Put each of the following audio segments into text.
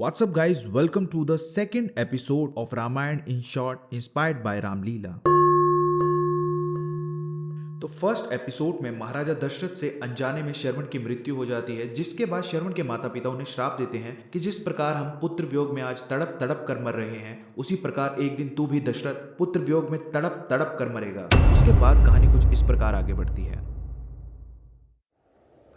What's up, guys? Welcome to the second episode of Ramayana in short, inspired by Ramलीला। तो first episode में महाराजा दशरथ से अनजाने में श्रवण की मृत्यु हो जाती है, जिसके बाद श्रवण के माता पिता उन्हें श्राप देते हैं कि जिस प्रकार हम पुत्र वियोग में आज तड़प तड़प कर मर रहे हैं, उसी प्रकार एक दिन तू भी दशरथ पुत्र वियोग में तड़प तड़प कर मरेगा। उसके बाद कहानी कुछ इस प्रकार आगे बढ़ती है।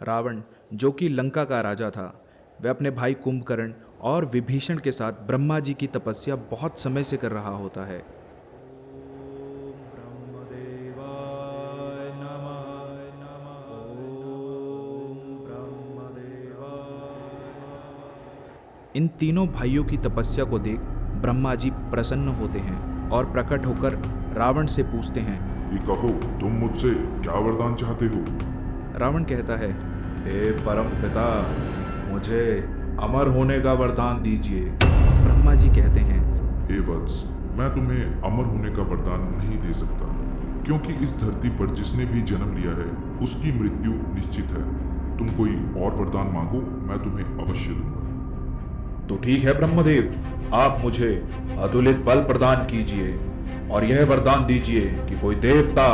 रावण, जो कि लंका का राजा था, वह अपने भाई कुंभकर्ण और विभीषण के साथ ब्रह्मा जी की तपस्या बहुत समय से कर रहा होता है। इन तीनों भाइयों की तपस्या को देख ब्रह्मा जी प्रसन्न होते हैं और प्रकट होकर रावण से पूछते हैं कि कहो, तुम मुझसे क्या वरदान चाहते हो? रावण कहता है, हे परम पिता, मुझे अमर होने का वरदान दीजिए। ब्रह्मा जी कहते हैं, हे वत्स, मैं तुम्हें अमर होने का वरदान नहीं दे सकता, क्योंकि इस धरती पर जिसने भी जन्म लिया है उसकी मृत्यु निश्चित है। तुम कोई और वरदान मांगो, मैं तुम्हें अवश्य दूंगा। तो ठीक है ब्रह्मदेव, आप मुझे अतुलित बल प्रदान कीजिए और यह वरदान दीजिए कि कोई देवता,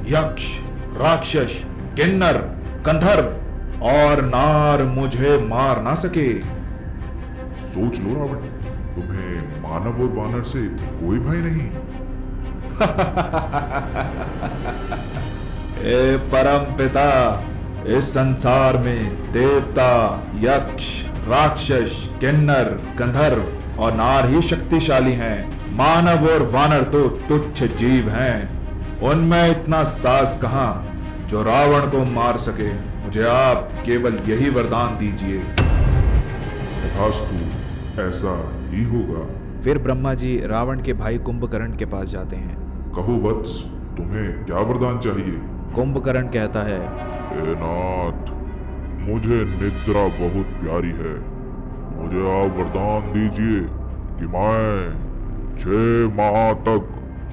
यक्ष, राक्षस, किन्नर, गंधर्व और नार मुझे मार ना सके। सोच लो रावण, तुम्हें मानव और वानर से कोई भय नहीं। ए परम पिता, इस संसार में देवता, यक्ष, राक्षस, किन्नर, गंधर्व और नार ही शक्तिशाली हैं। मानव और वानर तो तुच्छ जीव हैं। उनमें इतना साहस कहां जो रावण को मार सके। मुझे आप केवल यही वरदान दीजिए। तथास्तु, ऐसा ही होगा। फिर ब्रह्मा जी रावण के भाई कुंभकर्ण के पास जाते हैं। कहो वत्स, तुम्हें क्या वरदान चाहिए? कुंभकर्ण कहता है, हे नाथ, मुझे निद्रा बहुत प्यारी है। मुझे आप वरदान दीजिए कि मैं 6 माह तक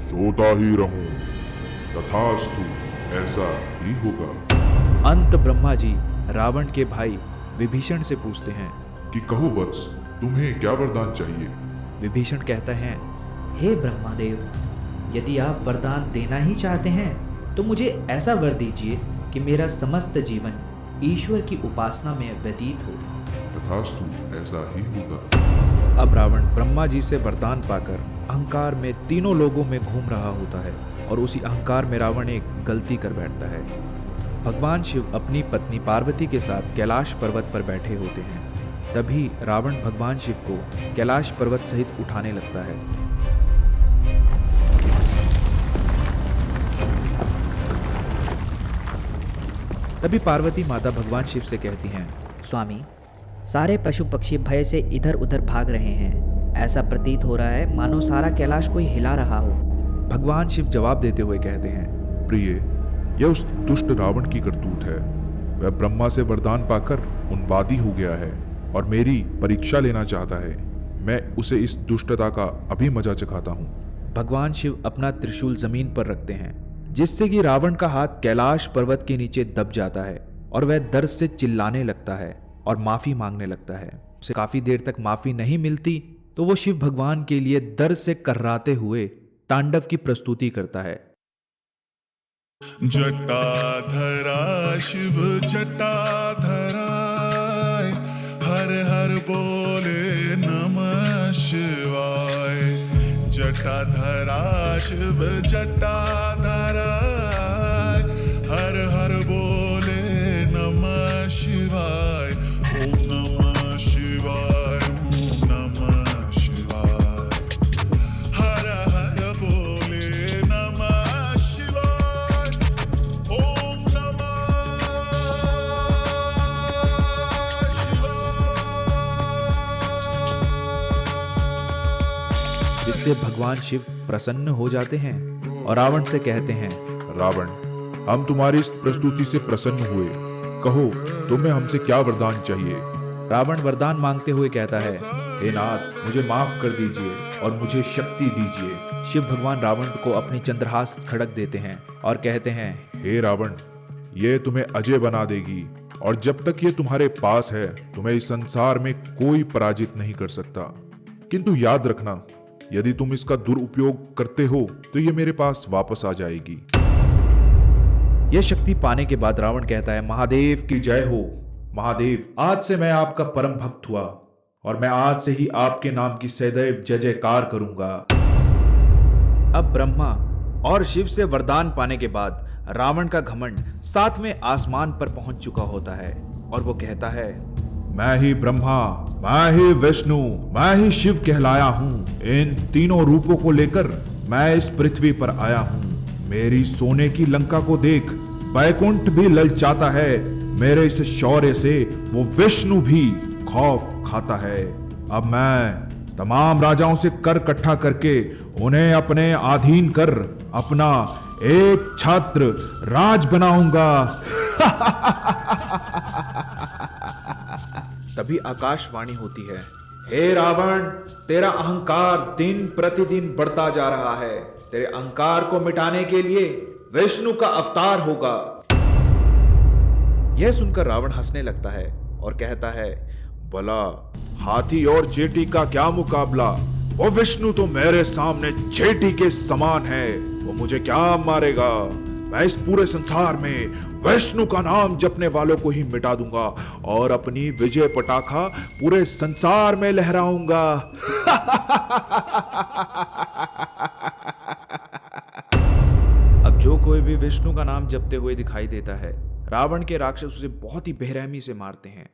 सोता ही रहूं। तथास्तु, ऐसा ही होगा। अंत ब्रह्मा जी रावण के भाई विभीषण से पूछते हैं कि कहो वत्स, तुम्हें क्या वरदान चाहिए? विभीषण कहता है, हे ब्रह्मदेव, यदि आप वरदान देना ही चाहते हैं तो मुझे ऐसा वर दीजिए कि मेरा समस्त जीवन ईश्वर की उपासना में व्यतीत हो। तथास्तु, ऐसा ही होगा। अब रावण ब्रह्मा जी से वरदान पाकर अहंकार में तीनों लोगों में घूम रहा होता है और उसी अहंकार में रावण एक गलती कर बैठता है। भगवान शिव अपनी पत्नी पार्वती के साथ कैलाश पर्वत पर बैठे होते हैं। तभी रावण भगवान शिव को कैलाश पर्वत सहित उठाने लगता है। तभी पार्वती माता भगवान शिव से कहती हैं, स्वामी, सारे पशु पक्षी भय से इधर उधर भाग रहे हैं। ऐसा प्रतीत हो रहा है मानो सारा कैलाश कोई हिला रहा हो। भगवान शिव जवाब देते हुए कहते हैं, प्रिय, यह उस दुष्ट रावण की करतूत है। वह ब्रह्मा से वरदान पाकर उन्मादी हो गया है और मेरी परीक्षा लेना चाहता है। मैं उसे इस दुष्टता का अभी मजा चखाता हूँ। भगवान शिव अपना त्रिशूल जमीन पर रखते हैं, जिससे कि रावण का हाथ कैलाश पर्वत के नीचे दब जाता है और वह दर्द से चिल्लाने लगता है और माफी मांगने लगता है। उसे काफी देर तक माफी नहीं मिलती तो वो शिव भगवान के लिए दर्द से कर्राते हुए तांडव की प्रस्तुति करता है। जटाधरा शिव जटाधरा, हर हर बोले नमः शिवाय। जटाधरा शिव जटाधरा, हर हर बोले नमः शिवाय। ओम नमः शिवाय, ओम नमः शिवाय। हर हर बोले नमः शिवाय। ओम नमः शिवाय। जिससे भगवान शिव प्रसन्न हो जाते हैं और रावण से कहते हैं, रावण, हम तुम्हारी इस प्रस्तुति से प्रसन्न हुए। कहो, तुम्हें हमसे क्या वरदान चाहिए? रावण वरदान मांगते हुए कहता है, हे नाथ, मुझे माफ कर दीजिए और मुझे शक्ति दीजिए। शिव भगवान रावण को अपनी चंद्रहास खड़क देते हैं और कहते हैं, हे रावण, ये तुम्हें अजय बना देगी और जब तक ये तुम्हारे पास है तुम्हें इस संसार में कोई पराजित नहीं कर सकता। किंतु याद रखना, यदि तुम इसका दुरुपयोग करते हो तो ये मेरे पास वापस आ जाएगी। यह शक्ति पाने के बाद रावण कहता है, महादेव की जय हो। महादेव, आज से मैं आपका परम भक्त हुआ और मैं आज से ही आपके नाम की सदैव जय जयकार करूंगा। अब ब्रह्मा और शिव से वरदान पाने के बाद रावण का घमंड 7वें आसमान पर पहुंच चुका होता है और वो कहता है, मैं ही ब्रह्मा, मैं ही विष्णु, मैं ही शिव कहलाया हूँ। इन तीनों रूपों को लेकर मैं इस पृथ्वी पर आया हूँ। मेरी सोने की लंका को देख बैकुंठ भी ललचाता है। मेरे इस शौर्य से वो विष्णु भी खौफ खाता है। अब मैं तमाम राजाओं से कर इकट्ठा करके उन्हें अपने अधीन कर अपना एक छात्र राज बनाऊंगा। तभी आकाशवाणी होती है, हे रावण, तेरा अहंकार दिन प्रतिदिन बढ़ता जा रहा है। तेरे अहंकार को मिटाने के लिए विष्णु का अवतार होगा। यह सुनकर रावण हंसने लगता है और कहता है, भला हाथी और चेटी का क्या मुकाबला। वो विष्णु तो मेरे सामने चेटी के समान है। वो मुझे क्या मारेगा। मैं इस पूरे संसार में विष्णु का नाम जपने वालों को ही मिटा दूंगा और अपनी विजय पताका पूरे संसार में लहराऊंगा। अब जो कोई भी विष्णु का नाम जपते हुए दिखाई देता है, रावण के राक्षस उसे बहुत ही बेरहमी से मारते हैं